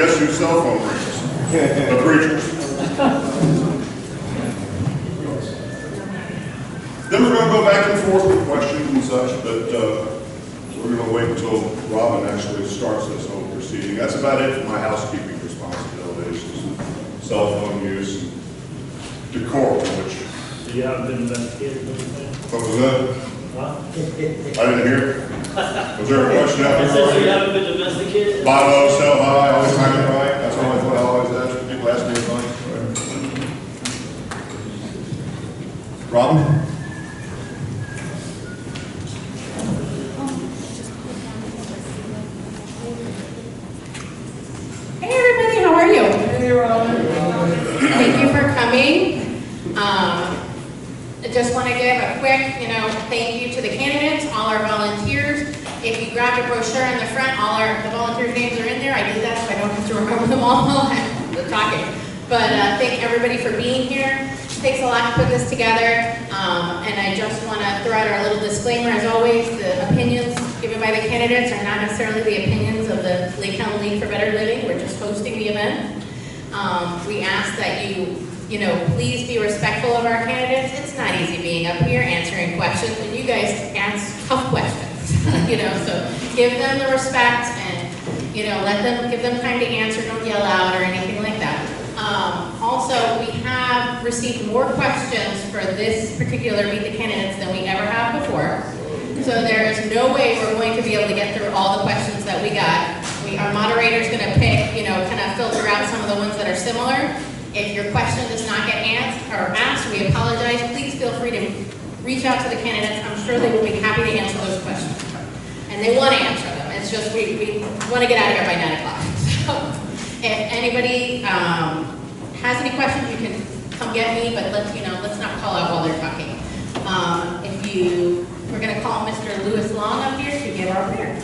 guess whose cell phone rings? The preacher's. Then we're going to go back and forth with questions and such, but we're going to wait until Robin actually starts this whole proceeding. That's about it for my housekeeping responsibilities, cell phone use, and decorum, which... You haven't been investigated or anything? What was that? Huh? I didn't hear. Was there a question out I there? said you haven't been investigated? Buy low, sell high, always time it right. That's always what I always ask when people ask me advice. Robin? Hey everybody, how are you? Hey, Robin. Thank you for coming. I just want to give a quick, thank you to the candidates, all our volunteers. If you grabbed a brochure in the front, the volunteers' names are in there. I did that so I don't have to remember them all while I'm talking. But thank everybody for being here. It takes a lot to put this together. And I just want to throw out our little disclaimer, as always, the opinions given by the candidates are not necessarily the opinions of the Lake County League for Better Living. We're just hosting the event. We ask that you please be respectful of our candidates. It's not easy being up here answering questions, and you guys ask tough questions, so give them the respect and, give them time to answer, don't yell out or anything like that. Also, we have received more questions for this particular Meet the Candidates than we ever have before. So there is no way we're going to be able to get through all the questions that we got. Our moderator's going to pick, kind of filter out some of the ones that are similar. If your question does not get asked, we apologize. Please feel free to reach out to the candidates. I'm sure they will be happy to answer those questions. And they want to answer them. It's just we want to get out of here by 9 o'clock. So if anybody has any questions, you can come get me, but let's not call out while they're talking. We're going to call Mr. Lewis Long up here to give our prayer.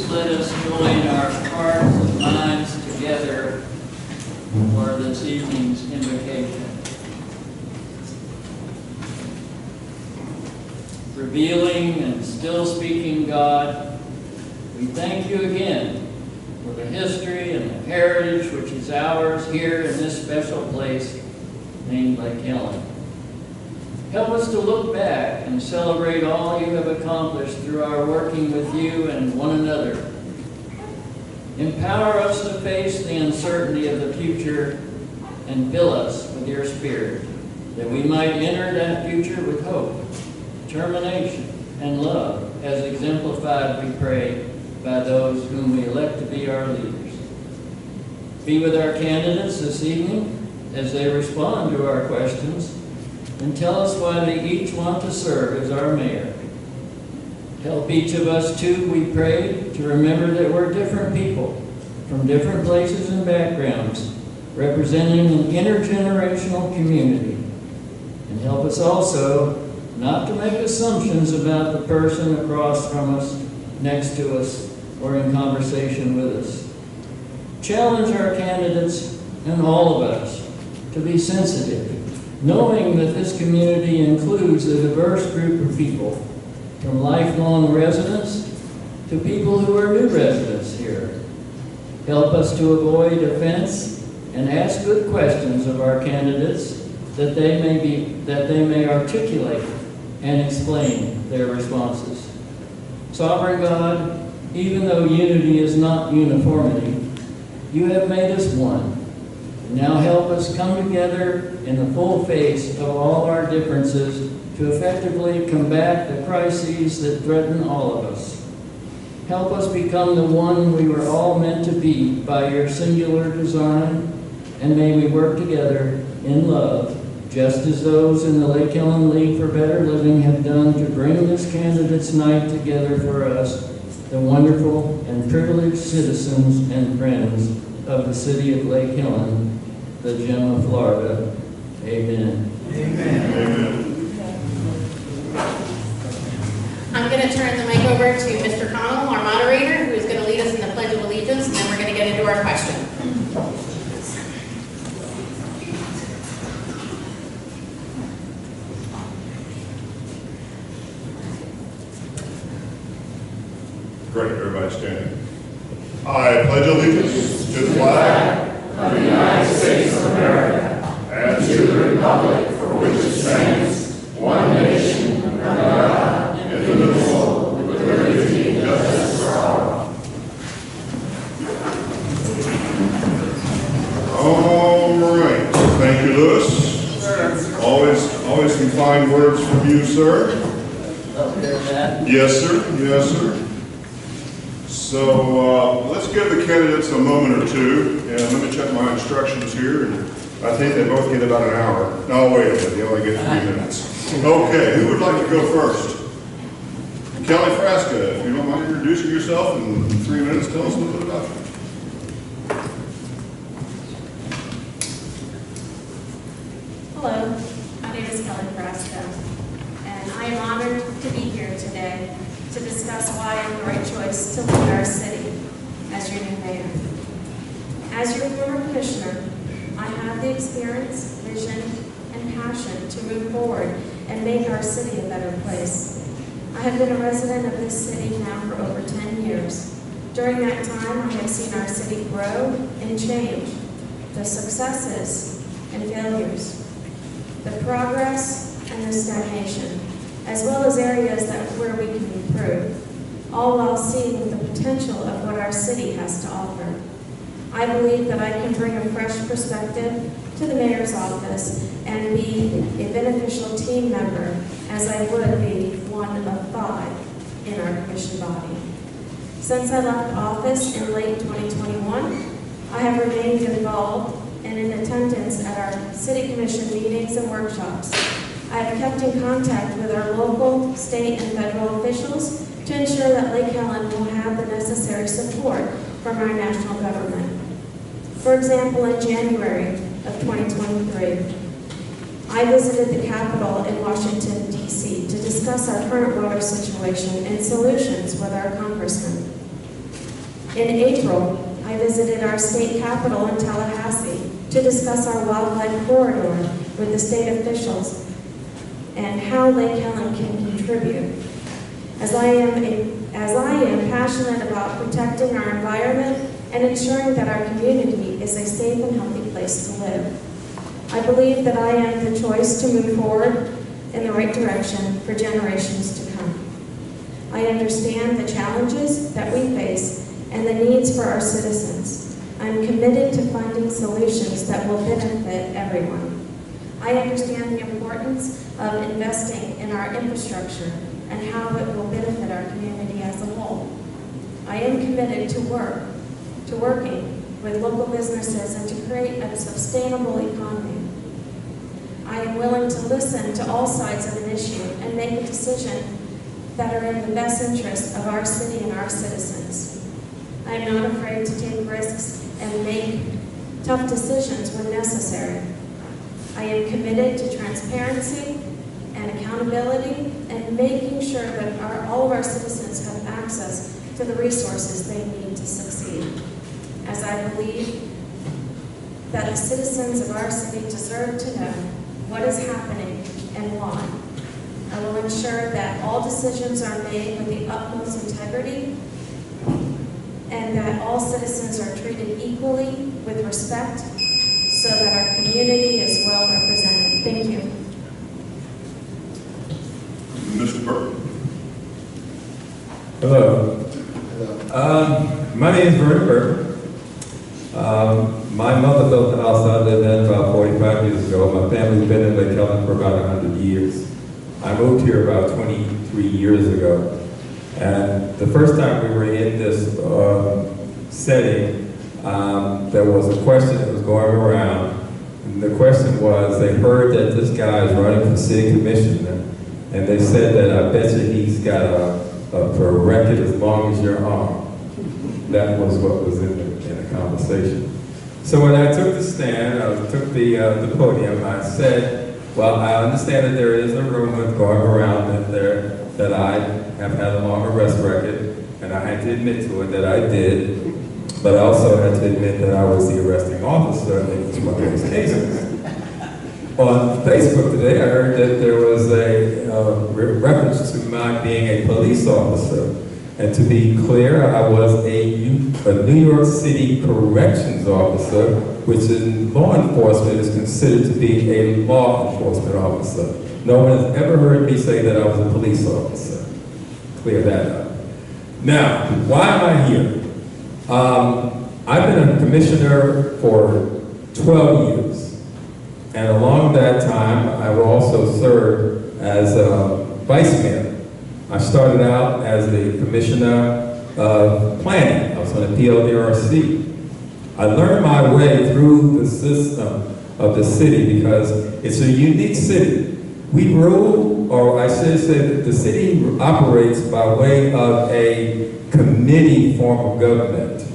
Let us join our hearts and minds together for this evening's invocation. Revealing and still speaking God, we thank you again for the history and the heritage which is ours here in this special place named Lake Helen. Help us to look back and celebrate all you have accomplished through our working with you and one another. Empower us to face the uncertainty of the future and fill us with your Spirit, that we might enter that future with hope, determination, and love, as exemplified, we pray, by those whom we elect to be our leaders. Be with our candidates this evening as they respond to our questions, and tell us why they each want to serve as our mayor. Help each of us, too, we pray, to remember that we're different people from different places and backgrounds, representing an intergenerational community. And help us also not to make assumptions about the person across from us, next to us, or in conversation with us. Challenge our candidates and all of us to be sensitive, knowing that this community includes a diverse group of people, from lifelong residents to people who are new residents here. Help us to avoid offense and ask good questions of our candidates that they may articulate and explain their responses. Sovereign God, even though unity is not uniformity, you have made us one. Now help us come together in the full face of all our differences to effectively combat the crises that threaten all of us. Help us become the one we were all meant to be by your singular design, and may we work together in love, just as those in the Lake Helen League for Better Living have done to bring this candidates' night together for us, the wonderful and privileged citizens and friends of the city of Lake Helen, the gem of Florida. Amen. Amen. Amen. I'm going to turn the mic over to Mr. Connell, our moderator, who is going to lead us in the Pledge of Allegiance, and then we're going to get into our question. pledge allegiance to the flag of the United States of America and and to the republic for which it stands, one nation, under God, indivisible, with liberty and justice for all. All right. Thank you, Louis. Always some fine words from you, sir. Yes, sir. Yes, sir. So let's give the candidates a moment or two, and let me check my instructions here. And I think they both get about an hour. No, wait a minute. They only get 3 minutes. Okay. Who would like to go first? Kelly Frasca, if you don't mind introducing yourself in 3 minutes, tell us a little bit about you. Hello, my name is Kelly Frasca, and I am honored to be here today to discuss why I'm the right choice to lead our city as your new mayor. As your former commissioner, I have the experience, vision, and passion to move forward and make our city a better place. I have been a resident of this city now for over 10 years. During that time, I have seen our city grow and change, the successes and failures, the progress and the stagnation, as well as areas where we can improve, all while seeing the potential of what our city has to offer. I believe that I can bring a fresh perspective to the mayor's office and be a beneficial team member, as I would be one of 5 in our commission body. Since I left office in late 2021, I have remained involved and in attendance at our city commission meetings and workshops. I have kept in contact with our local, state, and federal officials to ensure that Lake Helen will have the necessary support from our national government. For example, in January of 2023, I visited the Capitol in Washington, D.C. to discuss our current water situation and solutions with our congressman. In April, I visited our state capitol in Tallahassee to discuss our wildlife corridor with the state officials and how Lake Helen can contribute. As I am passionate about protecting our environment and ensuring that our community is a safe and healthy place to live. I believe that I am the choice to move forward in the right direction for generations to come. I understand the challenges that we face and the needs for our citizens. I'm committed to finding solutions that will benefit everyone. I understand the importance of investing in our infrastructure and how it will benefit our community as a whole. I am committed to working with local businesses and to create a sustainable economy. I am willing to listen to all sides of an issue and make a decision that are in the best interest of our city and our citizens. I am not afraid to take risks and make tough decisions when necessary. I am committed to transparency and accountability and making sure that all of our citizens have access to the resources they need to succeed, as I believe that the citizens of our city deserve to know what is happening and why. I will ensure that all decisions are made with the utmost integrity and that all citizens are treated equally with respect so that our community is well represented. Thank you. Mr. Burke. Hello. My name is Vernon Burke. My mother built the house I lived in about 45 years ago. My family's been in Lake Helen for about 100 years. I moved here about 23 years ago. And the first time we were in this setting, there was a question that was going around. And the question was, they heard that this guy is running for city commissioner, and they said that I bet you he's got a record as long as your arm. That was what was in the conversation. So when I took the stand, I took the podium, I said, well, I understand that there is a rumor going around that I have had a long arrest record, and I had to admit to it that I did, but I also had to admit that I was the arresting officer in each one of those cases. On Facebook today, I heard that there was a reference to my being a police officer, And to be clear, I was a New York City corrections officer, which in law enforcement is considered to be a law enforcement officer. No one has ever heard me say that I was a police officer. Clear that up. Now, why am I here? I've been a commissioner for 12 years. And along that time, I've also served as a vice mayor. I started out as the commissioner of planning. I was on the PLDRC. I learned my way through the system of the city because it's a unique city. We rule, or I should say that the city operates by way of a committee form of government.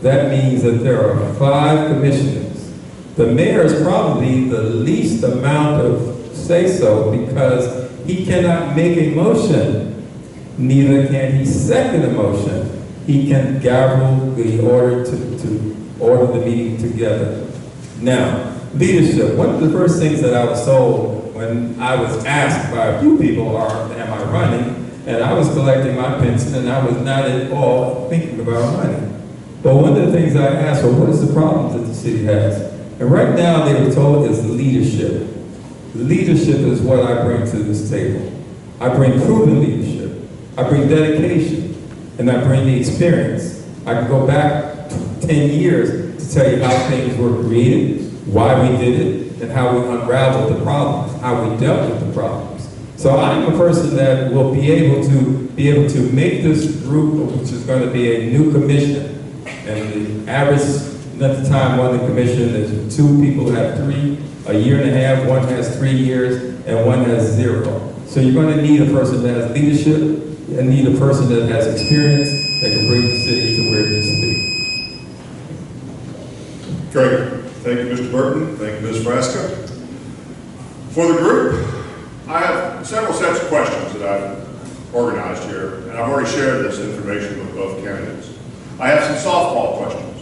That means that there are 5 commissioners. The mayor is probably the least amount of say-so because he cannot make a motion. Neither can he second a motion. He can gavel the order to order the meeting together. Now, leadership. One of the first things that I was told when I was asked by a few people am I running? And I was collecting my pension and I was not at all thinking about running. But one of the things I asked was, what is the problems that the city has? And right now they were told is leadership. Leadership is what I bring to this table. I bring proven leadership. I bring dedication, and I bring the experience. I can go back 10 years to tell you how things were created, why we did it, and how we unraveled the problems, how we dealt with the problems. So I'm a person that will be able to make this group, which is going to be a new commission, and the average length of time on the commission is 2 people have 3, a year and a half, 1 has 3 years, and 1 has 0. So you're going to need a person that has leadership, and need a person that has experience that can bring the city to where it needs to be. Great. Thank you, Mr. Burton. Thank you, Ms. Frasca. For the group, I have several sets of questions that I've organized here, and I've already shared this information with both candidates. I have some softball questions.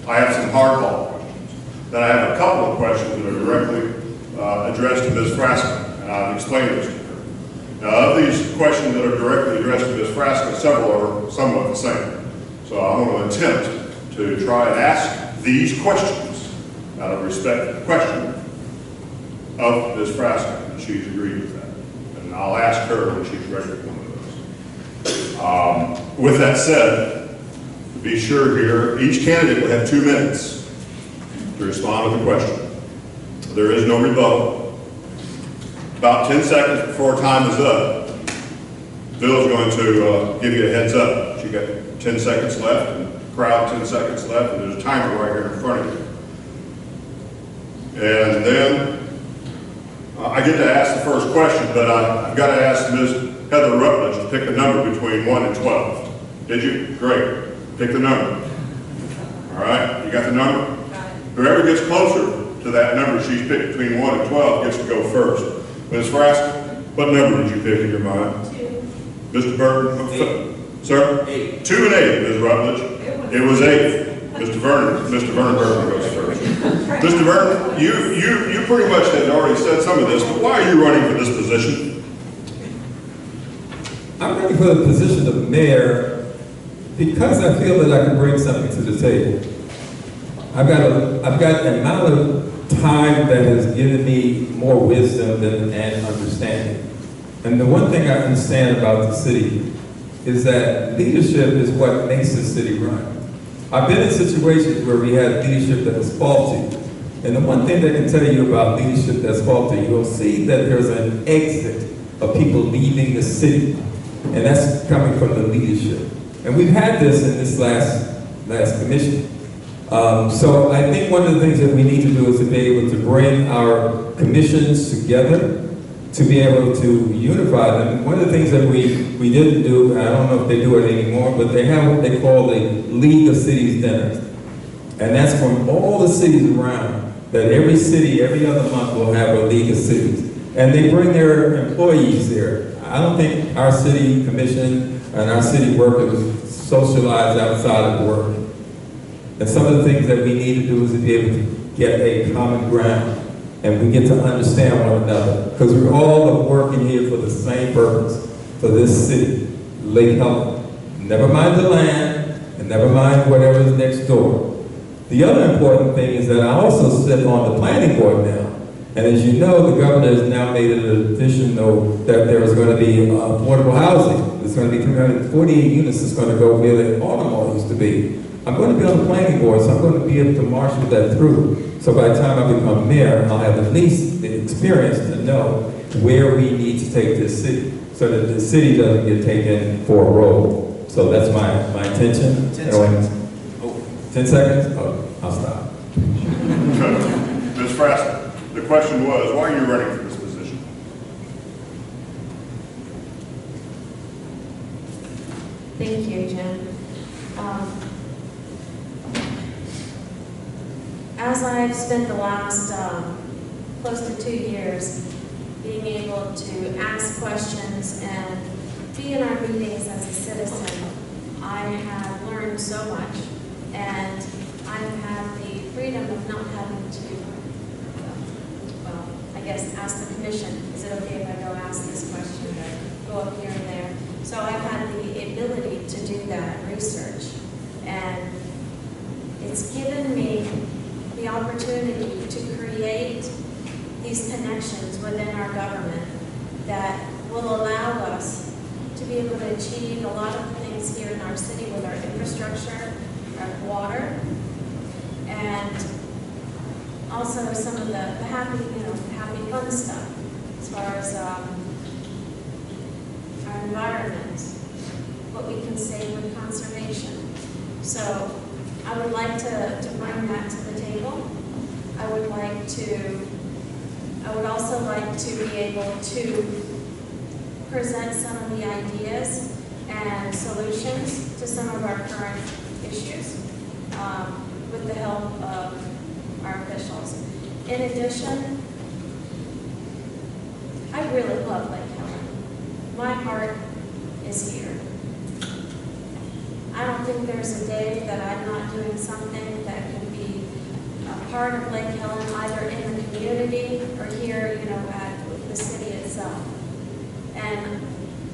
I have some hardball questions. Then I have a couple of questions that are directly addressed to Ms. Frasca, and I've explained this to her. Now, of these questions that are directly addressed to Ms. Frasca, several are somewhat the same. So I'm going to attempt to try and ask these questions out of respect for the questioner of Ms. Frasca, and she's agreed with that. And I'll ask her when she's ready for one of those. With that said, to be sure here, each candidate will have 2 minutes to respond to the question. There is no rebuttal. About 10 seconds before time is up, Bill's going to give you a heads up. You got 10 seconds left, and crowd 10 seconds left, and there's a timer right here in front of you. And then I get to ask the first question, but I've got to ask Ms. Heather Rutledge to pick a number between 1 and 12. Did you? Great. Pick the number. All right, you got the number? Whoever gets closer to that number she's picked between 1 and 12 gets to go first. Ms. Frasca, what number did you pick in your mind? 2. Mr. Burton? 8. Sir? 8. 2 and 8, Ms. Rutledge. It was 8. Mr. Vernon Burton goes first. Mr. Burton, you pretty much had already said some of this, but why are you running for this position? I'm running for the position of mayor because I feel that I can bring something to the table. I've got an amount of time that has given me more wisdom and understanding. And the one thing I understand about the city is that leadership is what makes the city run. I've been in situations where we had leadership that was faulty. And the one thing that I can tell you about leadership that's faulty, you'll see that there's an exit of people leaving the city. And that's coming from the leadership. And we've had this in this last commission. So I think one of the things that we need to do is to be able to bring our commissions together, to be able to unify them. One of the things that we didn't do, and I don't know if they do it anymore, but they have what they call the League of Cities dinners. And that's from all the cities around, that every city, every other month will have a League of Cities. And they bring their employees there. I don't think our city commission and our city workers socialize outside of work. And some of the things that we need to do is to be able to get a common ground and we get to understand one another. Because we're all working here for the same purpose, for this city, Lake Helen, Never mind the land, and never mind whatever's next door. The other important thing is that I also sit on the planning board now. And as you know, the governor has now made it additional that there is going to be affordable housing. There's going to be 348 units that's going to go where the Baltimore used to be. I'm going to be on the planning board, so I'm going to be able to marshal that through. So by the time I become mayor, I'll have at least the experience to know where we need to take this city, so that the city doesn't get taken for a roll. So that's my intention. 10 seconds. 10 seconds? Oh, I'll stop. Ms. Frasca, the question was, why are you running for this position? Thank you, Jim. As I've spent the last close to 2 years being able to ask questions and be in our meetings as a citizen, I have learned so much, and I've had the freedom of not having to, well, I guess ask the commission, is it okay if I go ask this question or go up here and there? So I've had the ability to do that research, and it's given me the opportunity to create these connections within our government that will allow us to be able to achieve a lot of the things here in our city with our infrastructure, our water, and also some of the happy, happy fun stuff as far as our environment, what we can save with conservation. So I would like to bring that to the table. I would also like to be able to present some of the ideas and solutions to some of our current issues with the help of our officials. In addition, I really love Lake Helen. My heart is here. I don't think there's a day that I'm not doing something that can be a part of Lake Helen, either in the community or here, at the city itself. And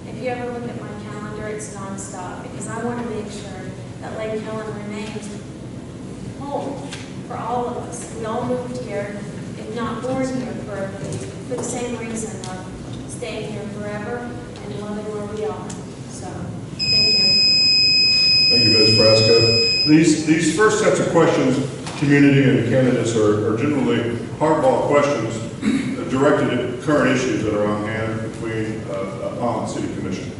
if you ever look at my calendar, it's nonstop, because I want to make sure that Lake Helen remains home for all of us. We all moved here, if not born here, for the same reason of staying here forever and loving where we are. So, thank you. Thank you, Ms. Frasca. These first sets of questions, community and candidates, are generally hardball questions directed at current issues that are on hand between upon the City Commission.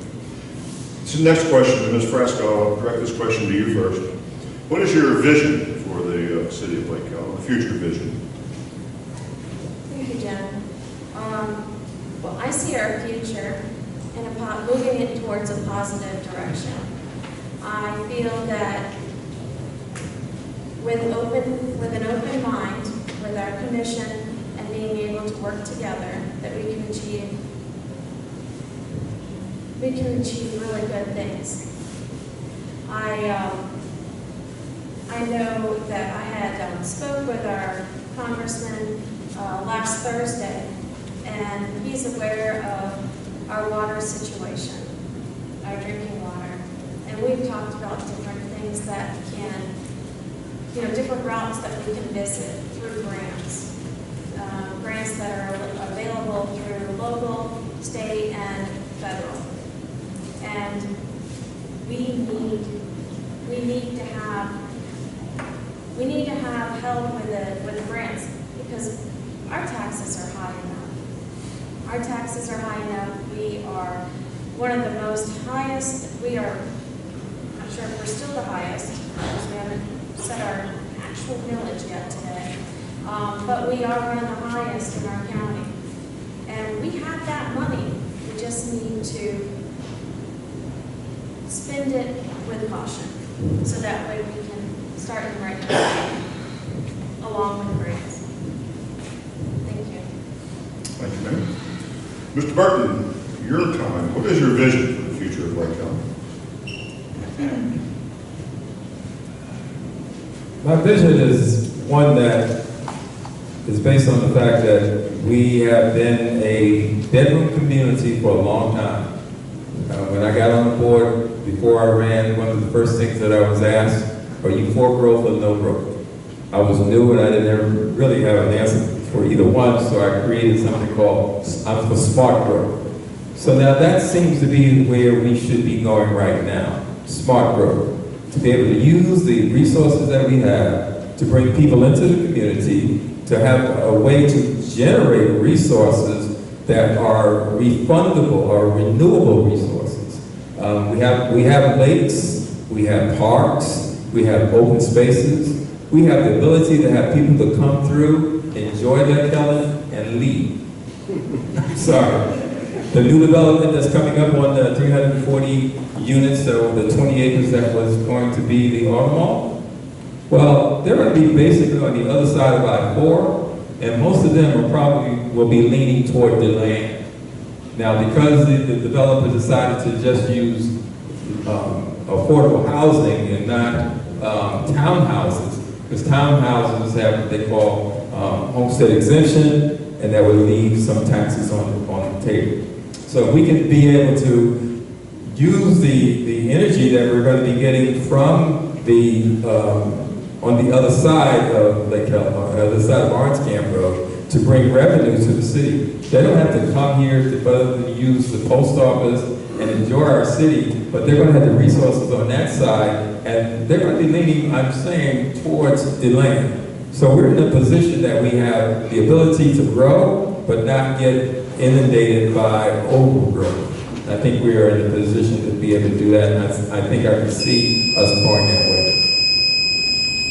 So next question to Ms. Frasca, I'll direct this question to you first. What is your vision for the City of Lake Helen, the future vision? Thank you, Jen. Well, I see our future in moving it towards a positive direction. I feel that with an open mind, with our commission and being able to work together, that we can achieve really good things. I know that I had spoke with our congressman last Thursday, and he's aware of our water situation, our drinking water. And we've talked about different things that can, different routes that we can visit through grants. Grants that are available through local, state, and federal. And we need to have help with the grants, because our taxes are high enough. Our taxes are high enough. We are one of the most highest. We are, I'm not sure if we're still the highest, because we haven't set our actual millage yet today. But we are one of the highest in our county. And we have that money. We just need to spend it with caution, so that way we can start in the right direction, along with grants. Thank you. Thank you, ma'am. Mr. Burton, your time. What is your vision for the future of Lake Helen? My vision is one that is based on the fact that we have been a bedroom community for a long time. When when I got on the board, before I ran, one of the first things that I was asked, are you for growth or no growth? I was new and I didn't ever really have an answer for either one, so I created something called, I'm for smart growth. So now that seems to be where we should be going right now, smart growth. To be able to use the resources that we have to bring people into the community, to have a way to generate resources that are refundable or renewable resources. We have lakes, we have parks, we have open spaces, we have the ability to have people to come through, enjoy their Kellen, and leave. Sorry. The new development that's coming up on the 340 units, so the 20 acres that was going to be the auto mall, well, they're going to be basically on the other side of I-4, and most of them will be leaning toward the land. Now, because the developer decided to just use affordable housing and not townhouses, because townhouses have what they call homestead exemption, and that would leave some taxes on the table. So if we can be able to use the energy that we're going to be getting from the on the other side of Lake Helen, on the other side of Orange Camp Road, to bring revenue to the city. They don't have to come here to use the post office and enjoy our city, but they're going to have the resources on that side, and they're going to be leaning, I'm saying, towards the land. So we're in a position that we have the ability to grow, but not get inundated by overgrowth. I think we are in a position to be able to do that, and I think I can see us going that way.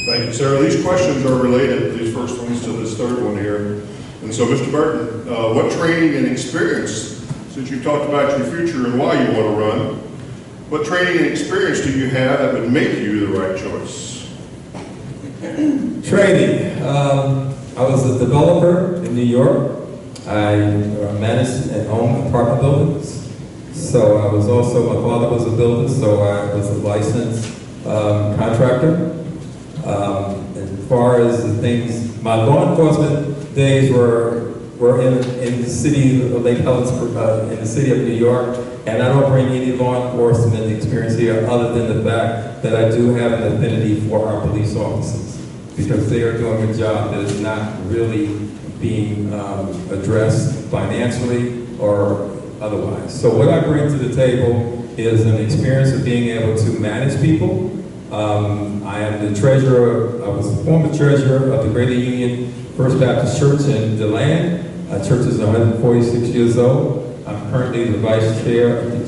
Thank you, Sarah. These questions are related, these first ones, to this third one here. And so, Mr. Burton, what training and experience, since you talked about your future and why you want to run, what training and experience do you have that would make you the right choice? Training. I was a developer in New York. I managed and owned apartment buildings. So I was also, my father was a builder, so I was a licensed contractor. As far as the things, my law enforcement days were in the city of Lake Helen, in the city of New York, and I don't bring any law enforcement experience here other than the fact that I do have an affinity for our police officers, because they are doing a job that is not really being addressed financially or otherwise. So what I bring to the table is an experience of being able to manage people. I am the treasurer, I was the former treasurer of the Greater Union First Baptist Church in DeLand. Church is 146 years old. I'm currently the vice chair of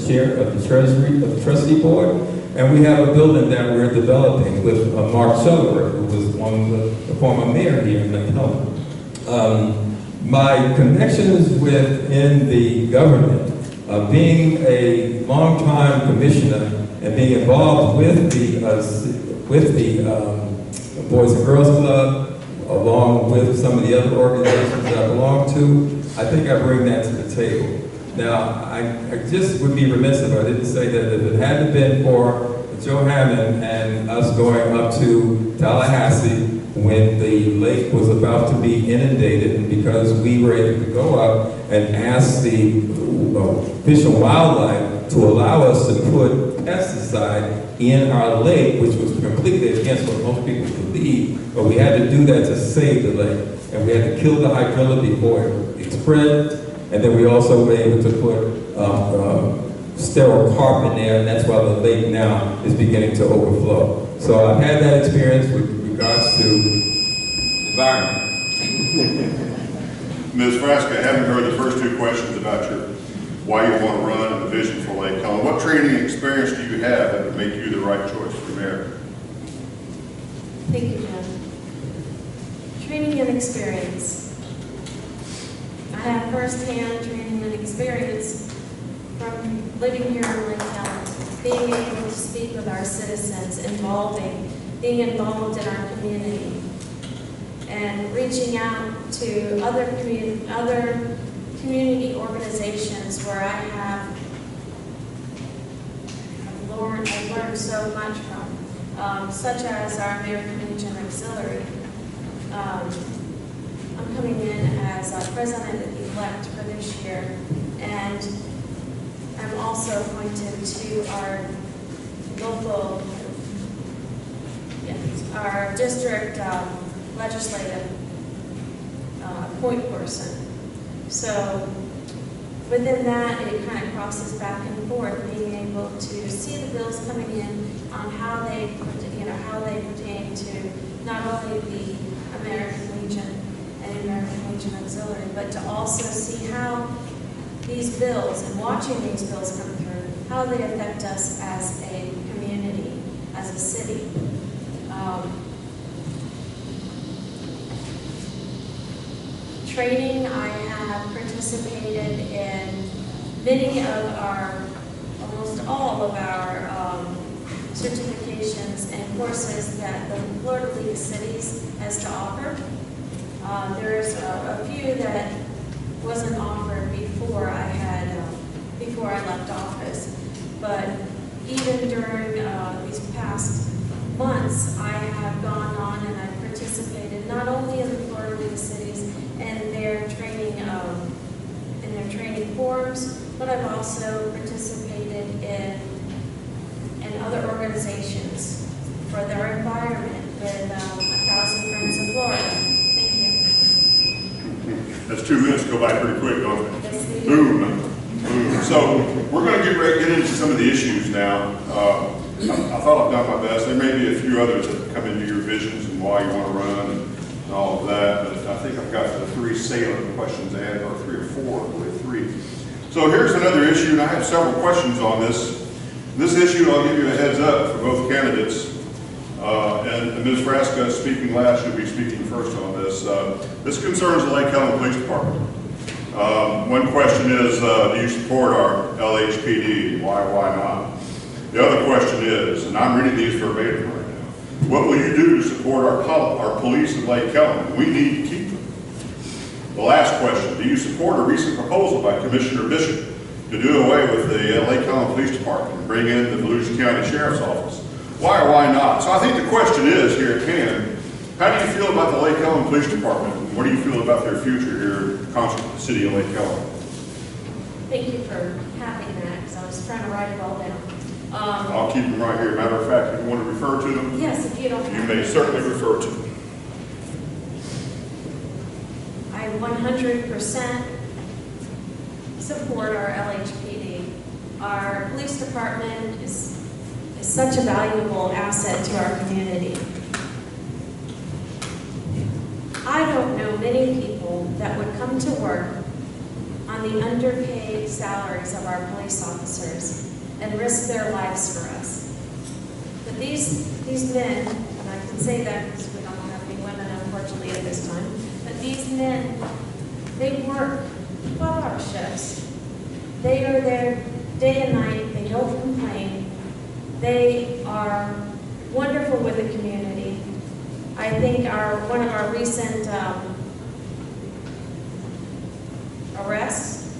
the treasury, of the trustee board. And we have a building that we're developing with Mark Shellerberg, who was the former mayor here in Lake Helen. My connections within the government, being a longtime commissioner and being involved with the Boys and Girls Club, along with some of the other organizations that I belong to, I think I bring that to the table. Now, I just would be remiss if I didn't say that if it hadn't been for Joe Hammond and us going up to Tallahassee when the lake was about to be inundated, and because we were able to go up and ask the Fish and Wildlife to allow us to put pesticide in our lake, which was completely against what most people believe, but we had to do that to save the lake. And we had to kill the hydrilla before it spread, and then we also were able to put sterile carp in there, and that's why the lake now is beginning to overflow. So I've had that experience with regards to environment. Ms. Frasca, having heard the first two questions about why you want to run and the vision for Lake Helen, what training and experience do you have that would make you the right choice for mayor? Thank you, Jim. Training and experience. I have firsthand training and experience from living here in Lake Helen, being able to speak with our citizens, being involved in our community, and reaching out to other community organizations where I have learned so much from, such as our American Legion Auxiliary. I'm coming in as president-elect for this year, and I'm also appointed to our local, our district legislative point person. So within that, it kind of crosses back and forth, being able to see the bills coming in on how they, how they pertain to not only the American Legion and American Legion Auxiliary, but to also see how these bills and watching these bills come through, how they affect us as a community, as a city. Training, I have participated in many of our, almost all of our certifications and courses that the Florida League of Cities has to offer. There's a few that wasn't offered before before I left office, but even during these past months, I have gone on and I've participated not only in the Florida League of Cities and their training forums, but I've also participated in other organizations for their environment with 1,000 Friends of Florida. Thank you. That's 2 minutes go by pretty quick, don't it? Yes, they do. Boom. Boom. So we're going to get into some of the issues now. I thought I've done my best. There may be a few others that come into your visions and why you want to run and all of that, but I think I've got the 3 salient questions, or 3 or 4, I believe 3. So here's another issue, and I have several questions on this. This issue, I'll give you a heads up for both candidates. And Ms. Frasca speaking last, she'll be speaking first on this. This concerns the Lake Helen Police Department. One question is, do you support our LHPD? Why not? The other question is, and I'm reading these verbatim right now, what will you do to support our police in Lake Helen? We need to keep them. The last question, do you support a recent proposal by Commissioner Bishop to do away with the Lake Helen Police Department and bring in the Volusia County Sheriff's Office? Why or why not? So I think the question is here at hand, how do you feel about the Lake Helen Police Department? And what do you feel about their future here in concert with the city of Lake Helen? Thank you for having that, because I was trying to write it all down. I'll keep them right here. Matter of fact, if you want to refer to them, Yes, if you don't you have may it. certainly refer to them. I 100% support our LHPD. Our police department is such a valuable asset to our community. I don't know many people that would come to work on the underpaid salaries of our police officers and risk their lives for us. But these men, and I can say that because we don't have any women unfortunately at this time, but these men, they work 12-hour shifts. They are there day and night, they don't complain. They are wonderful with the community. I think one of our recent arrests,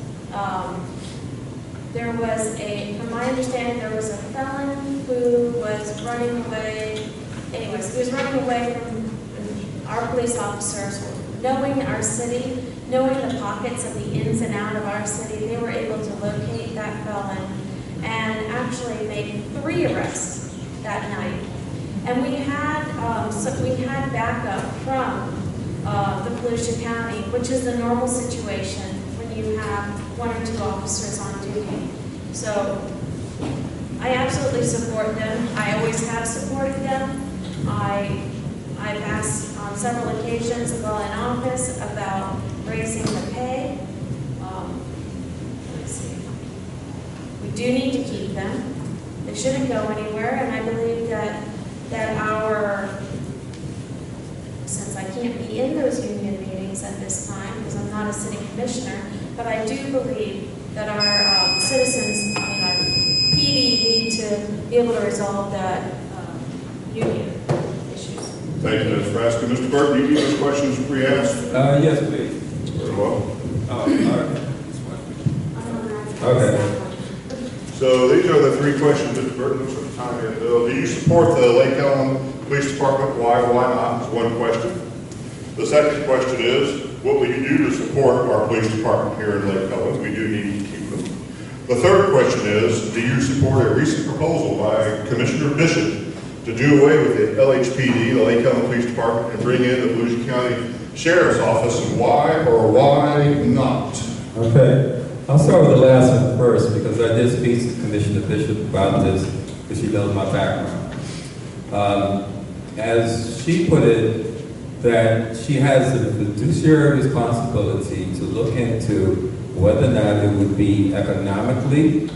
there was from my understanding, there was a felon who was running away. Anyways, he was running away from our police officers, knowing our city, knowing the pockets of the ins and out of our city. They were able to locate that felon and actually make 3 arrests that night. And we had backup from the Volusia County, which is the normal situation when you have 1 or 2 officers on duty. So I absolutely support them. I always have supported them. I've asked on several occasions while in office about raising the pay. Let's see. We do need to keep them. They shouldn't go anywhere, and I believe that since I can't be in those union meetings at this time because I'm not a city commissioner, but I do believe that our citizens, our PD need to be able to resolve that union issues. Thank you, Ms. Frasca. Mr. Burton, do you need those questions pre-asked? Yes, please. Very well. Okay. So these are the 3 questions, Mr. Burton. Looks like the time is Bill. Do you support the Lake Helen Police Department? Why not? Is one question. The second question is, what will you do to support our police department here in Lake Helen? We do need to keep them. The third question is, do you support a recent proposal by Commissioner Bishop to do away with the LHPD, the Lake County Police Department, and bring in the Volusia County Sheriff's Office, and why or why not? Okay, I'll start with the last one first because I did speak to Commissioner Bishop about this because she knows my background. As she put it, that she has a fiduciary responsibility to look into whether or not it would be economically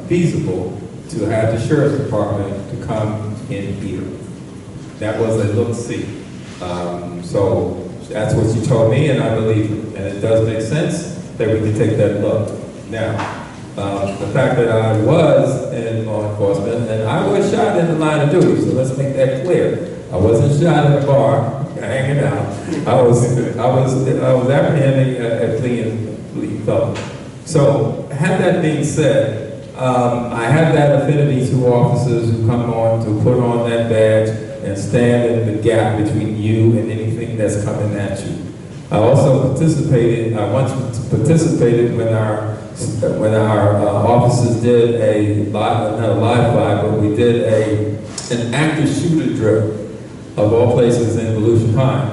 feasible to have the Sheriff's Department to come in here. That was a look-see. So that's what she told me, and I believe it. And it does make sense that we can take that look. Now, the fact that I was in law enforcement, and I was shot in the line of duty, so let's make that clear. I wasn't shot in a bar, hanging out. I was apprehending a fleeing felon. So, had that being said, I have that affinity to officers who come on to put on that badge and stand in the gap between you and anything that's coming at you. I also participated. I once participated when our officers did not a live fire, but we did an active shooter drill of all places in Volusia Pine,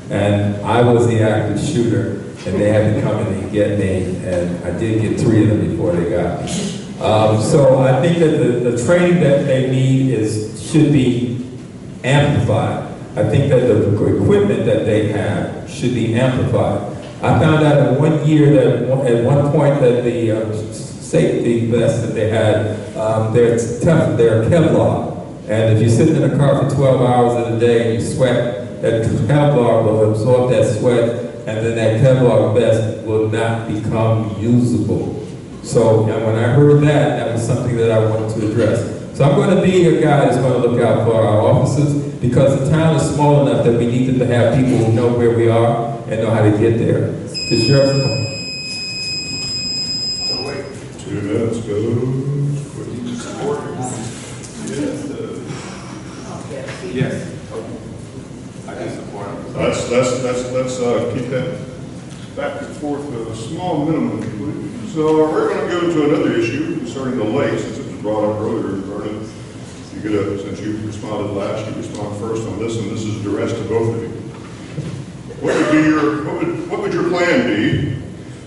and I was the active shooter, and they had to come in and get me, and I did get 3 of them before they got me. So I think that the training that they need should be amplified. I think that the equipment that they have should be amplified. I found out in 1 year that at one point that the safety vests that they had, they're tough, they're Kevlar. And if you sit in a car for 12 hours of the day and you sweat, that Kevlar will absorb that sweat, and then that Kevlar vest will not become usable. So and when I heard that, that was something that I wanted to address. So I'm going to be a guy that's going to look out for our officers because the town is small enough that we needed to have people who know where we are and know how to get there. The sheriff's department. 2 minutes goes. Yes. I can support him. Let's keep that back and forth at a small minimum, please. So we're going to go to another issue concerning the lake, since it was brought up earlier. Vernon, since you responded last, you respond first on this, and this is addressed to both of you. What would your plan be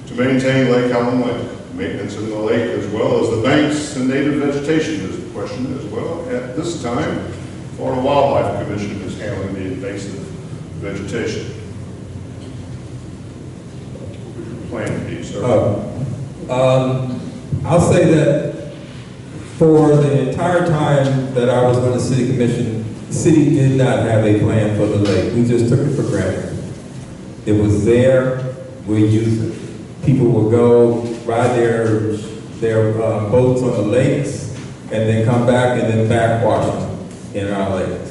to maintain Lake Howland Lake? Maintenance in the lake as well as the banks and native vegetation is a question as well. At this time, Florida Wildlife Commission is handling the invasive vegetation. What would your plan be, sir? I'll say that for the entire time that I was on the city commission, the city did not have a plan for the lake. We just took it for granted. It was there, we used it. People would go ride their boats on the lakes and then come back and then backwash them in our lakes.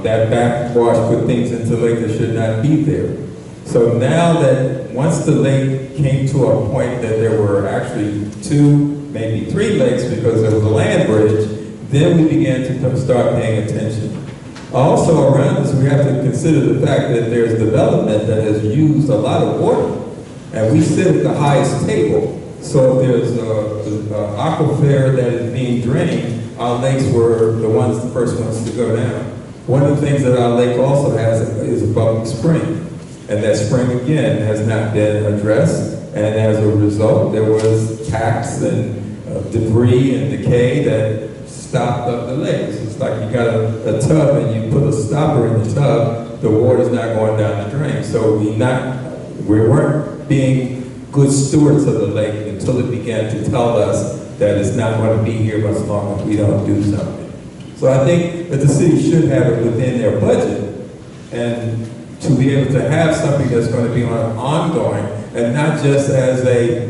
That backwash put things into the lake that should not be there. So now that once the lake came to a point that there were actually 2, maybe 3 lakes because there was a land bridge, then we began to start paying attention. Also around us, we have to consider the fact that there's development that has used a lot of water. And we sit at the highest table. So if there's an aquifer that is being drained, our lakes were the first ones to go down. One of the things that our lake also has is a public spring. And that spring, again, has not been addressed. And as a result, there was tax and debris and decay that stopped up the lakes. It's like you got a tub and you put a stopper in the tub, the water's not going down the drain. So we weren't being good stewards of the lake until it began to tell us that it's not going to be here much longer if we don't do something. So I think that the city should have it within their budget and to be able to have something that's going to be ongoing and not just as a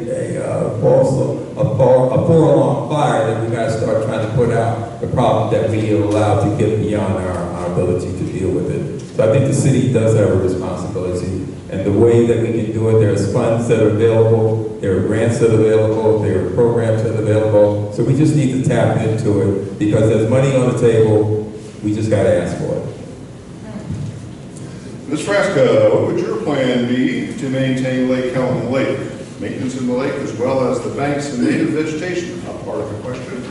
four-alarm fire that we got to start trying to put out the problem that we are allowed to get beyond our ability to deal with it. So I think the city does have a responsibility. And the way that we can do it, there's funds that are available, there are grants that are available, there are programs that are available. So we just need to tap into it because there's money on the table, we just got to ask for it. Ms. Frasca, what would your plan be to maintain Lake Helen Lake? maintenance in the lake, as well as the banks and native vegetation, not part of the question.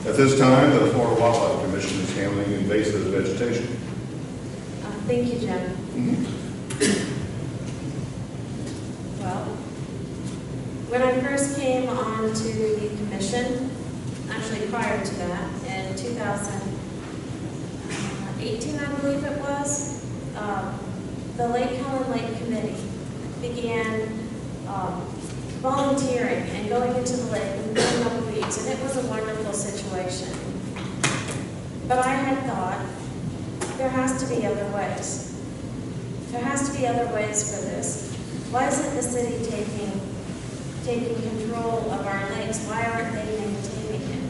At this time, the Florida Wildlife Commission is handling invasive vegetation. Thank you, Jim. Well, when I first came onto the commission, actually prior to that, in 2018, I believe it was, the Lake Helen Lake Committee began volunteering and going into the lake and picking up weeds, and it was a wonderful situation. But I had thought, there has to be other ways. There has to be other ways for this. Why isn't the city taking control of our lakes? Why aren't they maintaining it?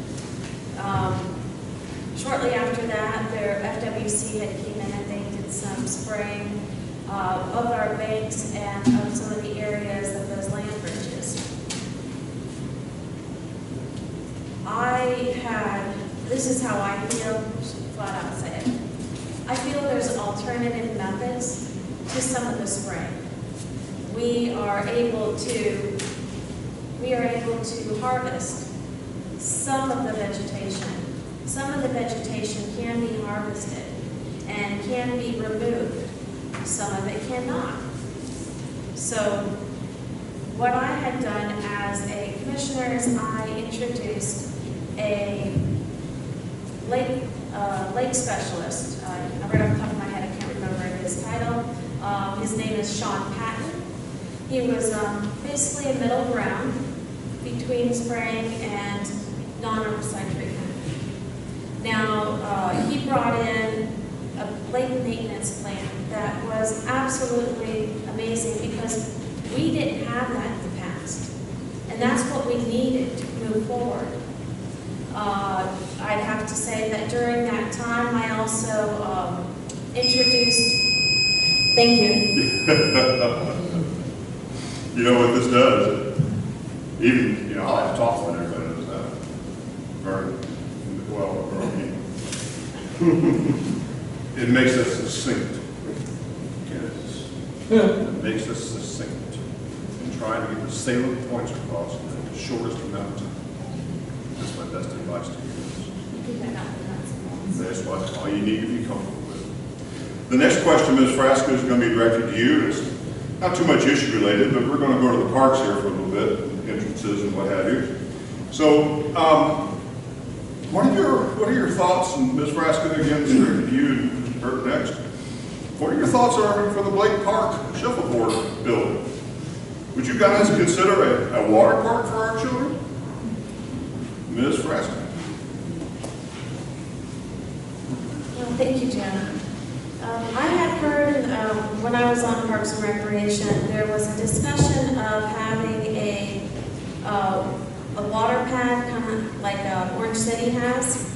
Shortly after that, their FWC had came in and they did some spraying of our banks and of some of the areas of those land bridges. This is how I feel, flat out say it. I feel there's alternative methods to some of the spraying. We are able to harvest some of the vegetation. Some of the vegetation can be harvested and can be removed. Some of it cannot. So what I had done as a commissioner is I introduced a lake specialist. Right off the top of my head, I can't remember his title. His name is Sean Patton. He was basically a middle ground between spraying and non-herbicide treatment. Now, he brought in a lake maintenance plan that was absolutely amazing because we didn't have that in the past. And that's what we needed to move forward. I'd have to say that during that time, I also introduced, thank you. You know what this does? Even, I like to talk when everybody knows that. It makes us succinct. It makes us succinct in trying to get the salient points across in the shortest amount of time. That's my best advice to you. That's all you need to be comfortable with. The next question, Ms. Frasca, is going to be directed to you. It's not too much issue related, but we're going to go to the parks here for a little bit, entrances and what have you. So, what are your thoughts, and Ms. Frasca, again, directed to you and Mr. Burt next. What are your thoughts for the Blake Park shuffleboard building? Would you guys consider a water park for our children? Ms. Frasca. Well, thank you, Jim. I had heard when I was on Parks and Recreation, there was a discussion of having a water pad, kind of like Orange City has,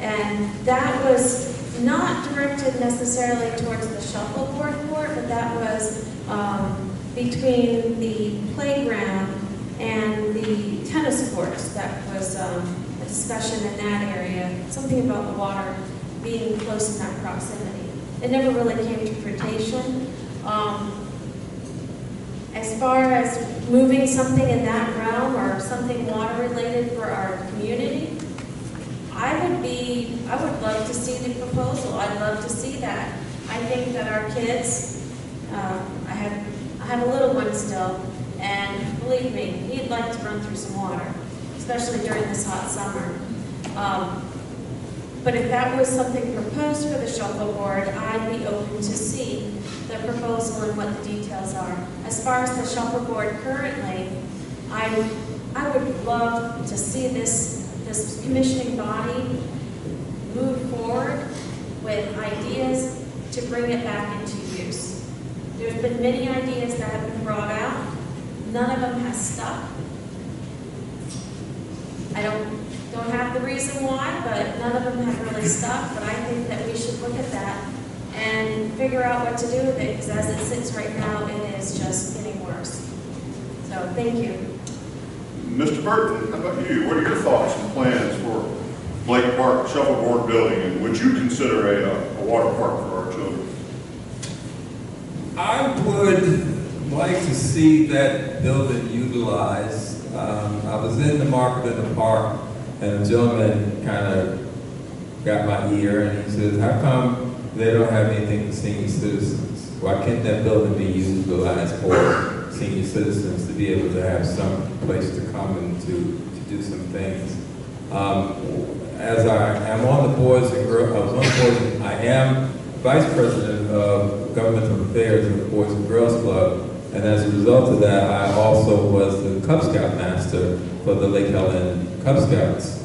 and that was not directed necessarily towards the shuffleboard court, but that was between the playground and the tennis courts. That was a discussion in that area, something about the water being close in that proximity. It never really came to fruition. As far as moving something in that realm or something water related for our community, I would love to see the proposal. I'd love to see that. I think that our kids, I have a little one still, and believe me, he'd like to run through some water, especially during this hot summer. But if that was something proposed for the shuffleboard, I'd be open to see the proposal and what the details are. As far as the shuffleboard currently, I would love to see this commissioning body move forward with ideas to bring it back into use. There's been many ideas that have been brought out. None of them has stuck. I don't have the reason why, but none of them have really stuck. But I think that we should look at that and figure out what to do with it, because as it sits right now, it is just getting worse. So thank you. Mr. Burton, how about you? What are your thoughts and plans for Blake Park shuffleboard building, and would you consider a water park for our children? I would like to see that building utilized. I was in the market in the park, and a gentleman kind of got my ear, and he says, how come they don't have anything for senior citizens? Why can't that building be utilized for senior citizens to be able to have some place to come and to do some things? As I am on the boards and I am vice president of governmental affairs of the Boys and Girls Club, and as a result of that, I also was the Cub Scout master for the Lake Helen Cub Scouts.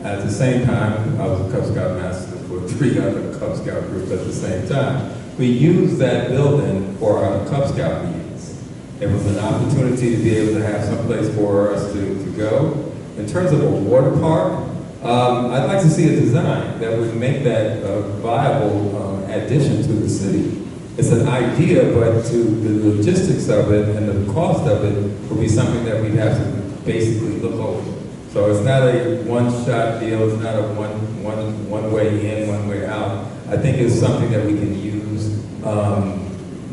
At the same time, I was a Cub Scout master for 3 other Cub Scout groups at the same time. We used that building for our Cub Scout meetings. It was an opportunity to be able to have some place for us to go. In terms of a water park, I'd like to see a design that would make that a viable addition to the city. It's an idea, but to the logistics of it and the cost of it would be something that we'd have to basically look over. So it's not a one-shot deal, it's not a one way in, one way out. I think it's something that we can use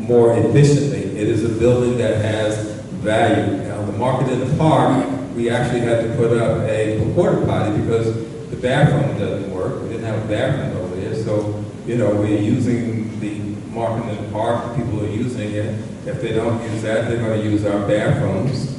more efficiently. It is a building that has value. Now, the market in the park, we actually had to put up a porta potty because the bathroom doesn't work. We didn't have a bathroom over there, so we're using the market in the park. People are using it. If they don't use that, they're going to use our bathrooms.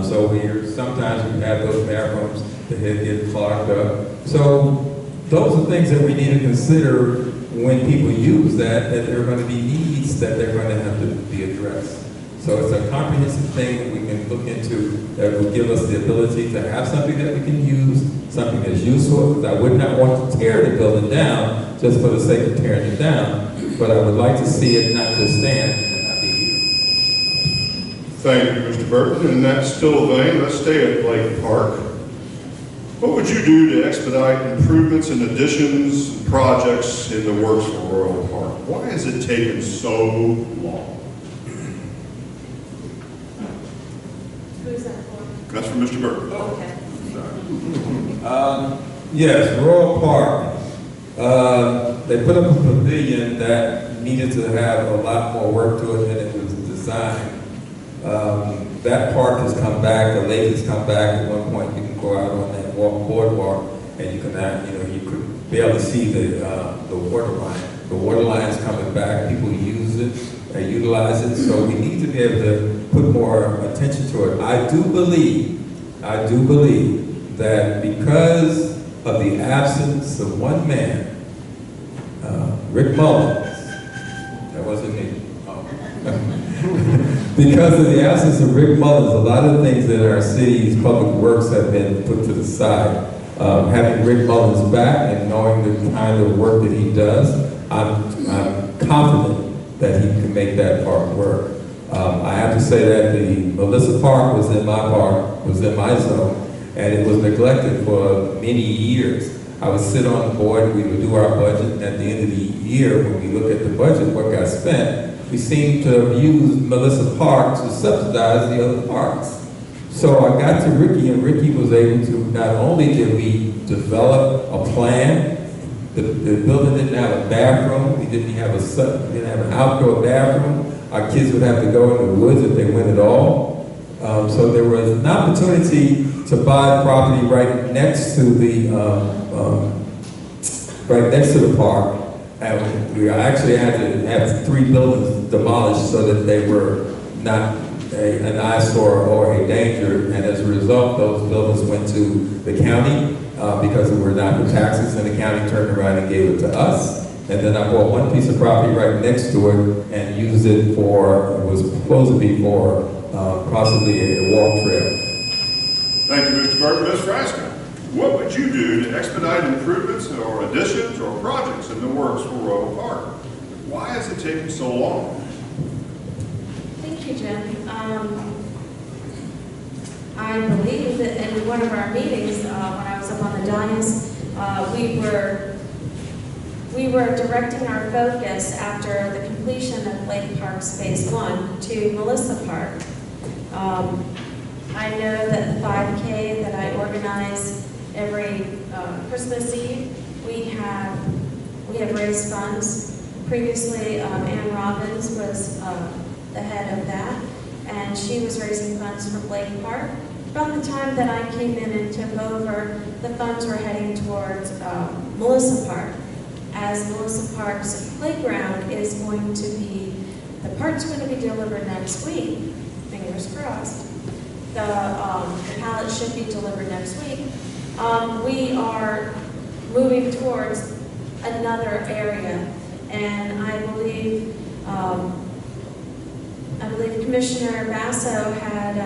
So sometimes we have those bathrooms that get clogged up. So those are things that we need to consider when people use that there are going to be needs that they're going to have to be addressed. So it's a comprehensive thing that we can look into that will give us the ability to have something that we can use, something that's useful, because I would not want to tear the building down just for the sake of tearing it down, but I would like to see it not just stand and not be used. Thank you, Mr. Burton. In that still vein, let's stay at Lake Park. What would you do to expedite improvements and additions and projects in the works for Royal Park? Why has it taken so long? Who's that for? That's for Mr. Burton. Okay. Yes, Royal Park. They put up a pavilion that needed to have a lot more work to it than it was designed. That park has come back, the lake has come back. At one point, you can go out on that boardwalk, and you can, you could barely see the water line. The water line is coming back. People use it, they utilize it. So we need to be able to put more attention to it. I do believe that because of the absence of one man, Rick Mullins, that wasn't me. Because of the absence of Rick Mullins, a lot of things in our city's public works have been put to the side. Having Rick Mullins back and knowing the kind of work that he does, I'm confident that he can make that park work. I have to say that the Melissa Park was in my zone, and it was neglected for many years. I would sit on the board, we would do our budget, and at the end of the year, when we look at the budget, what got spent, we seem to have used Melissa Park to subsidize the other parks. So I got to Ricky, and Ricky was able to, not only did we develop a plan, the building didn't have a bathroom, we didn't have an outdoor bathroom. Our kids would have to go in the woods if they went at all. So there was an opportunity to buy property right next to the park. And we actually had to have 3 buildings demolished so that they were not an eyesore or a danger. And as a result, those buildings went to the county because we were not for taxes, and the county turned around and gave it to us. And then I bought one piece of property right next to it and used it for, it was supposed to be for possibly a walk trail. Thank you, Mr. Burton. Ms. Frasca, what would you do to expedite improvements or additions or projects in the works for Royal Park? Why has it taken so long? Thank you, Jim. I believe that in one of our meetings, when I was up on the dais, we were directing our focus after the completion of Lake Park's Phase 1 to Melissa Park. I know that the 5K that I organize every Christmas Eve, we have raised funds. Previously, Ann Robbins was the head of that, and she was raising funds for Blake Park. About the time that I came in and took over, the funds were heading towards Melissa Park. As Melissa Park's playground is going to be, the park's going to be delivered next week, fingers crossed. The pallet should be delivered next week. We are moving towards another area, and I believe Commissioner Basso had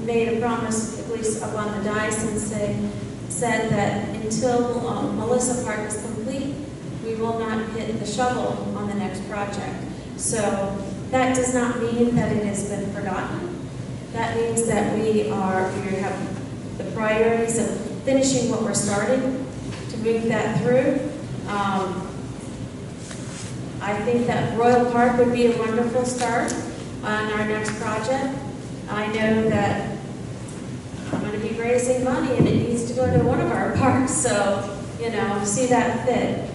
made a promise, at least up on the dice, and said that until Melissa Park is complete, we will not hit the shovel on the next project. So that does not mean that it has been forgotten. That means that we have the priorities of finishing what we're starting to move that through. I think that Royal Park would be a wonderful start on our next project. I know that I'm going to be raising money and it needs to go to one of our parks, so, see that fit.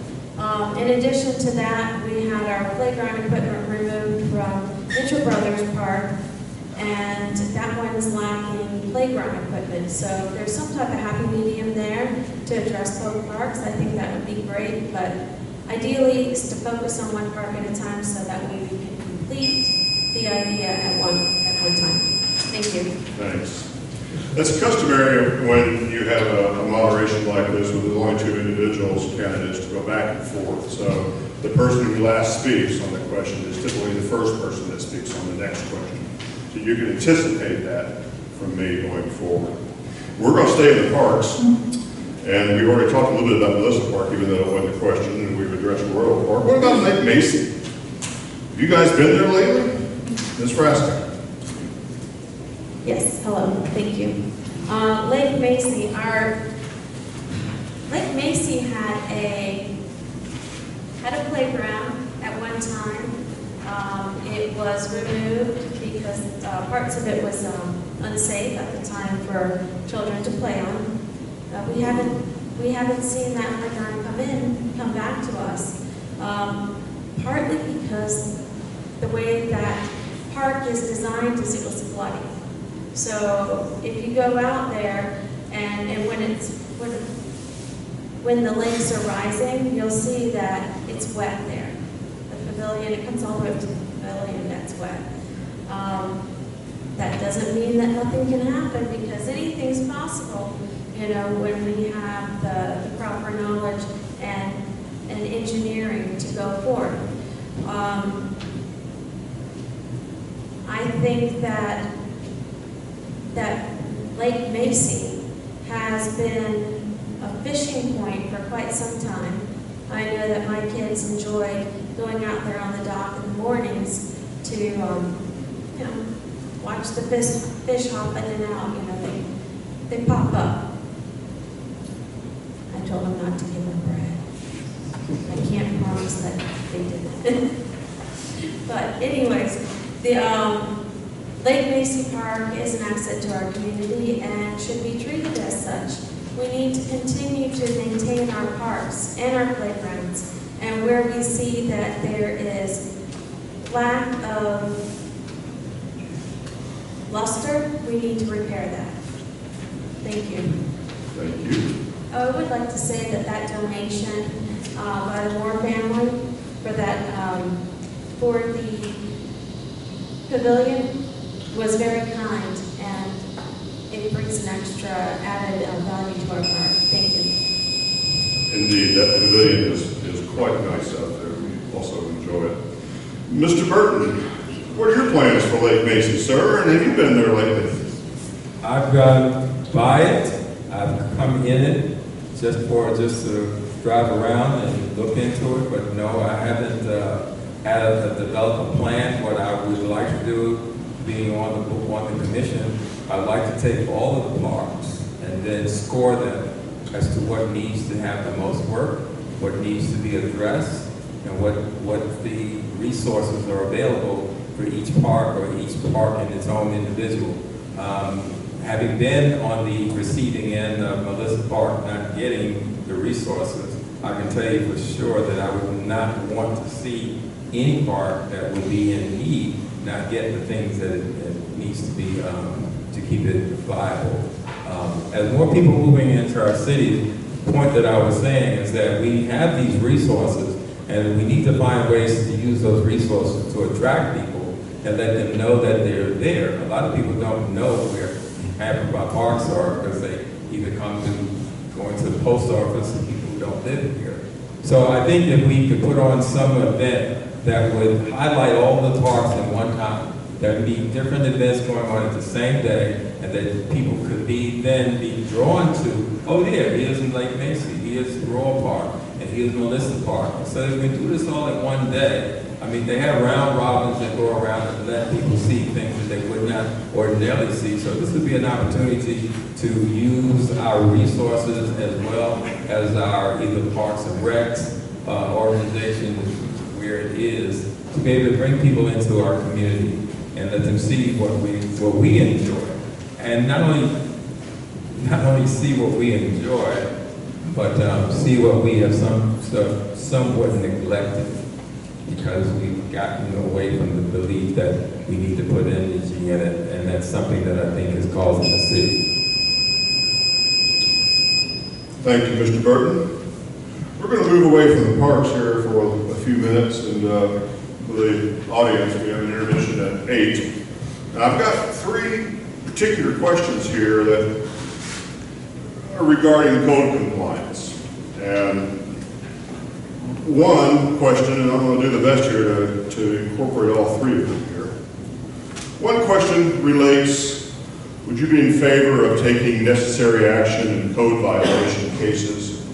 In addition to that, we had our playground equipment removed from Mitchell Brothers Park, and that one's lacking playground equipment. So if there's some type of happy medium there to address both parks, I think that would be great, but ideally it's to focus on one park at a time so that way we can complete the idea at one time. Thank you. Thanks. It's customary when you have a moderation like this with only two individuals, candidates, to go back and forth. So the person who last speaks on the question is typically the first person that speaks on the next question. So you can anticipate that from me going forward. We're going to stay in the parks, and we already talked a little bit about Melissa Park, even though it wasn't a question, and we've addressed Royal Park. What about Lake Macy? Have you guys been there lately? Ms. Frasca? Yes, hello, thank you. Lake Macy had a playground at one time. It was removed because parts of it was unsafe at the time for children to play on. We haven't seen that playground come back to us. Partly because the way that park is designed is it was flooding. So if you go out there and when the lakes are rising, you'll see that it's wet there. The pavilion, it comes all the way up to the pavilion, that's wet. That doesn't mean that nothing can happen, because anything's possible, when we have the proper knowledge and engineering to go forward. I think that Lake Macy has been a fishing point for quite some time. I know that my kids enjoy going out there on the dock in the mornings to, watch the fish hop in and out. They pop up. I told them not to give them bread. I can't promise that they didn't. But anyways, the Lake Macy Park is an asset to our community and should be treated as such. We need to continue to maintain our parks and our playgrounds, and where we see that there is lack of luster, we need to repair that. Thank you. Thank you. I would like to say that donation by the Moore family for the pavilion was very kind, and it brings an extra added value to our park. Thank you. Indeed, that pavilion is quite nice out there. We also enjoy it. Mr. Burton, what are your plans for Lake Macy, sir? And have you been there lately? I've gone by it. I've come in it just to drive around and look into it. But no, I haven't developed a plan. What I would like to do, being on the commission, I'd like to take all of the parks and then score them as to what needs to have the most work, what needs to be addressed, and what the resources are available for each park or each park in its own individual. Having been on the receiving end of Melissa Park not getting the resources, I can tell you for sure that I would not want to see any park that would be in need not get the things that it needs to be to keep it viable. As more people moving into our city, the point that I was saying is that we have these resources and we need to find ways to use those resources to attract people and let them know that they're there. A lot of people don't know where half of our parks are because they either come to going to the post office and people who don't live here. So I think if we could put on some event that would highlight all the parks at one time, there would be different events going on at the same day, and that people could then be drawn to, oh yeah, here's Lake Macy, here's Royal Park, and here's Melissa Park. So if we do this all in one day, I mean, they have round robins that go around and let people see things that they would not ordinarily see. So this would be an opportunity to use our resources as well as our either Parks and Recs organization, where it is, to be able to bring people into our community and let them see what we enjoy. And not only see what we enjoy, but see what we have somewhat neglected, because we've gotten away from the belief that we need to put energy in it, and that's something that I think is causing the city. Thank you, Mr. Burton. We're going to move away from the parks here for a few minutes, and for the audience, we have an intermission at 8. Now, I've got 3 particular questions here that are regarding code compliance. And one question, and I'm going to do the best here to incorporate all 3 of them here. One question relates, would you be in favor of taking necessary action in code violation cases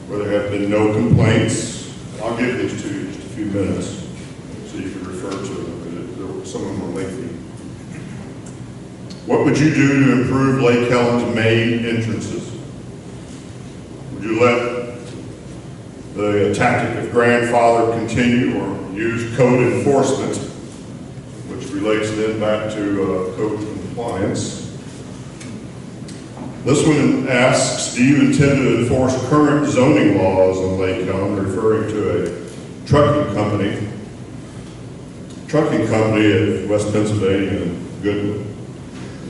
where there have been no complaints? I'll give these to you in just a few minutes so you can refer to them, because some of them are lengthy. What would you do to improve Lake Helen's main entrances? Would you let the tactic of grandfather continue, or use code enforcement, which relates then back to code compliance? This one asks, do you intend to enforce current zoning laws in Lake Helen, referring to a trucking company at West Pennsylvania and Goodwood.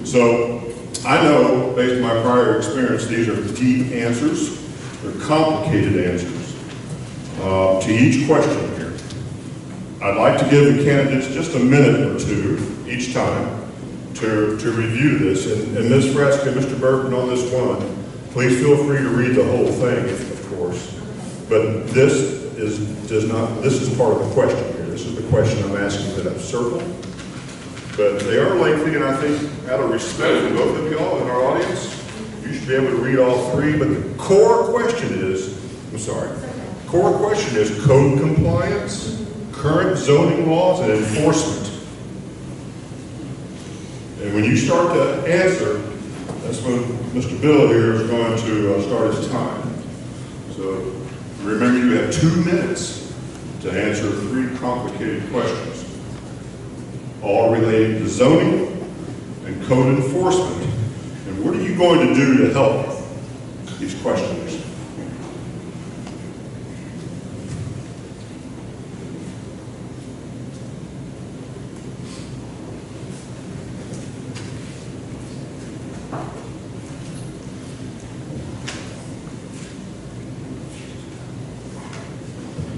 So I know, based on my prior experience, these are deep answers. They're complicated answers to each question here. I'd like to give the candidates just a minute or 2 each time to review this. And Ms. Fresca, Mr. Burton, on this one, please feel free to read the whole thing, of course. But this is part of the question here. This is the question I'm asking that I've circled. But they are lengthy, and I think out of respect for both of y'all in our audience, you should be able to read all 3. But the core question is, core question is code compliance, current zoning laws, and enforcement. And when you start to answer, that's when Mr. Bill here is going to start his time. So remember, you have 2 minutes to answer 3 complicated questions, all related to zoning and code enforcement. And what are you going to do to help these questioners?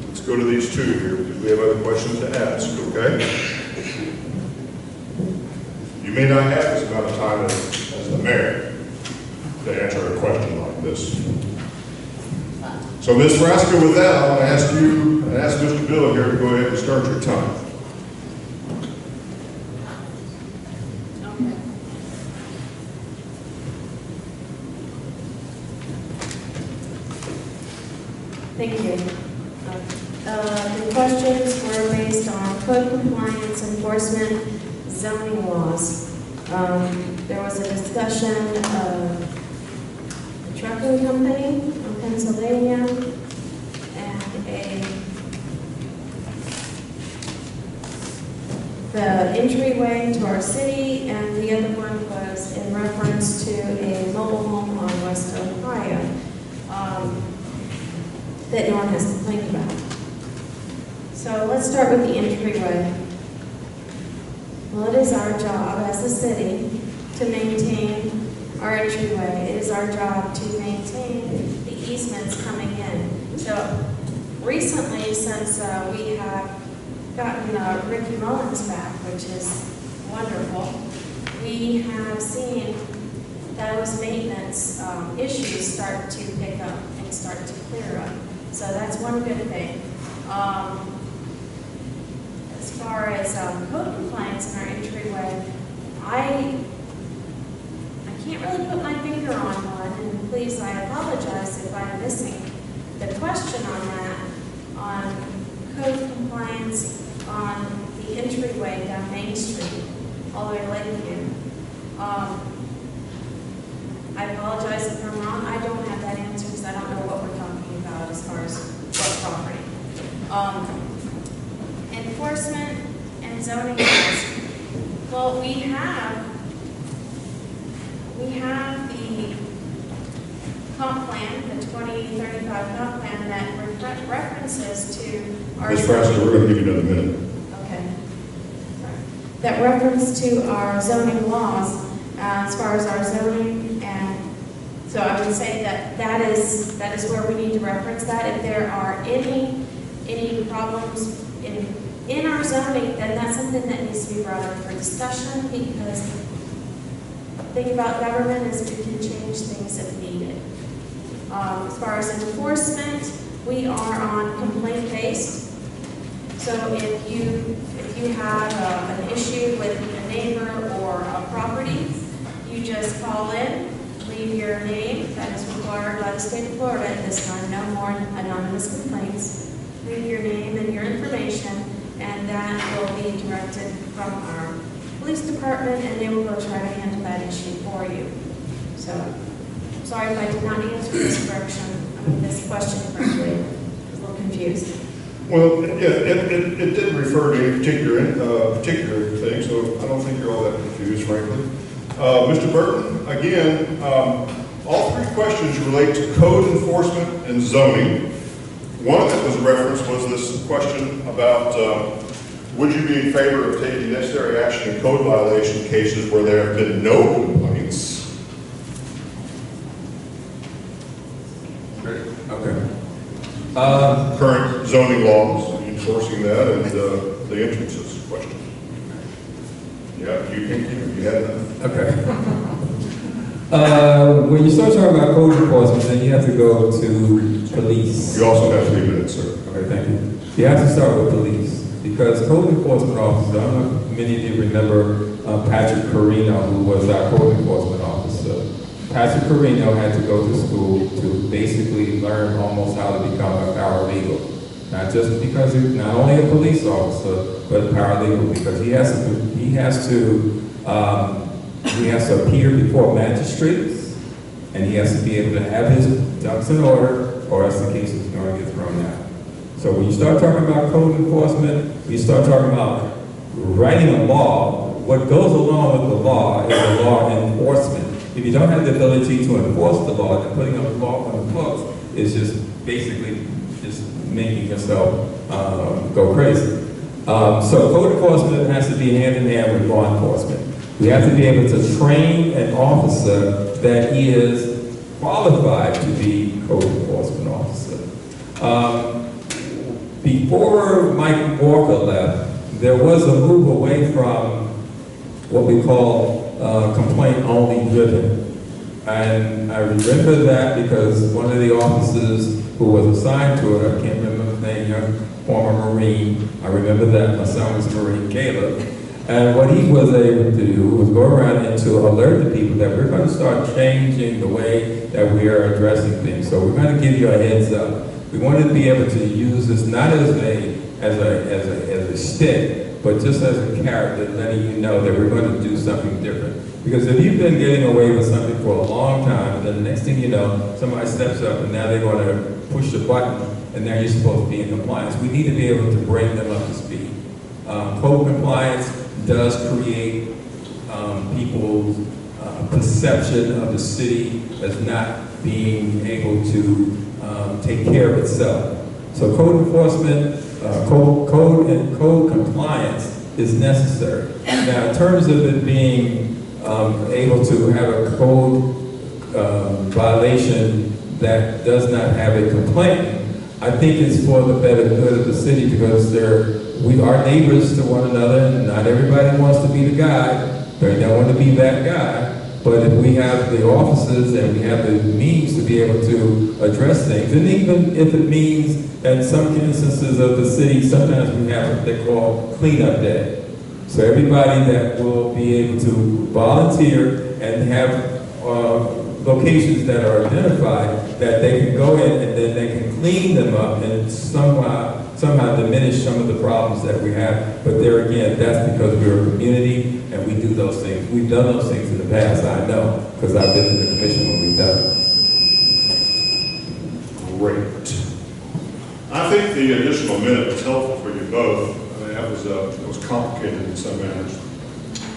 Let's go to these 2 here, because we have other questions to ask, okay? You may not have this amount of time as the mayor to answer a question like this. So Ms. Frasca, with that, I want to ask you, and ask Mr. Bill here to go ahead and start your time. Thank you. The questions were based on code compliance, enforcement, zoning laws. There was a discussion of a trucking company in Pennsylvania and the entryway to our city, and the other one was in reference to a mobile home on West Ohio that no one has complained about. So let's start with the entryway. Well, it is our job as a city to maintain our entryway. It is our job to maintain the easements coming in. So recently, since we have gotten Ricky Mullins back, which is wonderful, we have seen those maintenance issues start to pick up and start to clear up. So that's one good thing. As far as code compliance in our entryway, I can't really put my finger on one, and please, I apologize if I'm missing the question on that, on code compliance on the entryway down Main Street, all the way to Lakeview. I apologize if I'm wrong. I don't have that answer because I don't know what we're talking about as far as what property. Enforcement and zoning laws. Well, we have the comp plan, the 2035 comp plan that references to our... Ms. Frasca, we're going to give you another minute. Okay. That reference to our zoning laws, as far as our zoning, and so I would say that is where we need to reference that. If there are any problems in our zoning, then that's something that needs to be brought up for discussion, because the thing about government is we can change things if needed. As far as enforcement, we are on complaint-based. So if you have an issue with a neighbor or a property, you just call in, leave your name. That is required by the state of Florida at this time. No more anonymous complaints. Leave your name and your information, and that will be directed from our police department, and they will go try to handle that issue for you. So, sorry if I did not answer this question correctly. I was a little confused. Well, yeah, it didn't refer to any particular thing, so I don't think you're all that confused, frankly. Mr. Burton, again, all three questions relate to code enforcement and zoning. One that was referenced was this question about would you be in favor of taking necessary action in code violation cases where there have been no complaints? Okay. Current zoning laws, enforcing that, and the entrances question. Yeah, you had that. Okay. When you start talking about code enforcement, then you have to go to police. You also have 3 minutes, sir. Okay, thank you. You have to start with police, because code enforcement officers, I don't know if many of you remember Patrick Carino, who was our code enforcement officer. Patrick Carino had to go to school to basically learn almost how to become a paralegal. Not just because he's not only a police officer, but a paralegal, because he has to appear before magistrates, and he has to be able to have his ducks in order, or else the case is going to get thrown out. So when you start talking about code enforcement, you start talking about writing a law. What goes along with the law is the law enforcement. If you don't have the ability to enforce the law, then putting a law on the books is just basically just making yourself go crazy. So code enforcement has to be hand in hand with law enforcement. We have to be able to train an officer that is qualified to be code enforcement officer. Before Mike Walker left, there was a move away from what we call complaint-only driven. And I remember that because one of the officers who was assigned to it, I can't remember his name, young former Marine, I remember that, my son was a Marine, Caleb. And what he was able to do was go around and to alert the people that we're going to start changing the way that we are addressing things. So we're going to give you a heads up. We want to be able to use this not as a stick, but just as a carrot, letting you know that we're going to do something different. Because if you've been getting away with something for a long time, then the next thing you know, somebody steps up and now they're going to push the button, and now you're supposed to be in compliance. We need to be able to bring them up to speed. Code compliance does create people's perception of the city as not being able to take care of itself. So code enforcement, code compliance is necessary. Now, in terms of it being able to have a code violation that does not have a complaint, I think it's for the better good of the city, because we are neighbors to one another, and not everybody wants to be the guy. They don't want to be that guy. But if we have the offices and we have the means to be able to address things, and even if it means, in some instances of the city, sometimes we have what they call cleanup day. So everybody that will be able to volunteer and have locations that are identified, that they can go in and then they can clean them up and somehow diminish some of the problems that we have. But there again, that's because we're a community and we do those things. We've done those things in the past, I know, because I've been in the commission when we've done it. Great. I think the additional minute was helpful for you both. I mean, it was complicated in some manners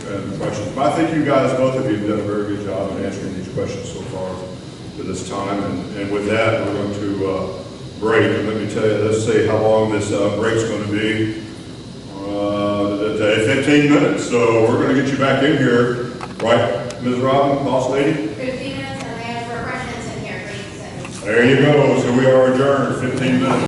and questions. But I think you guys, both of you, have done a very good job in answering these questions so far to this time. And with that, we're going to break. And let me tell you, let's see how long this break's going to be. 15 minutes. So we're going to get you back in here, right, Ms. Robin, boss lady? 15 minutes, and they have refreshments in here, please. There you go. So we are adjourned 15 minutes.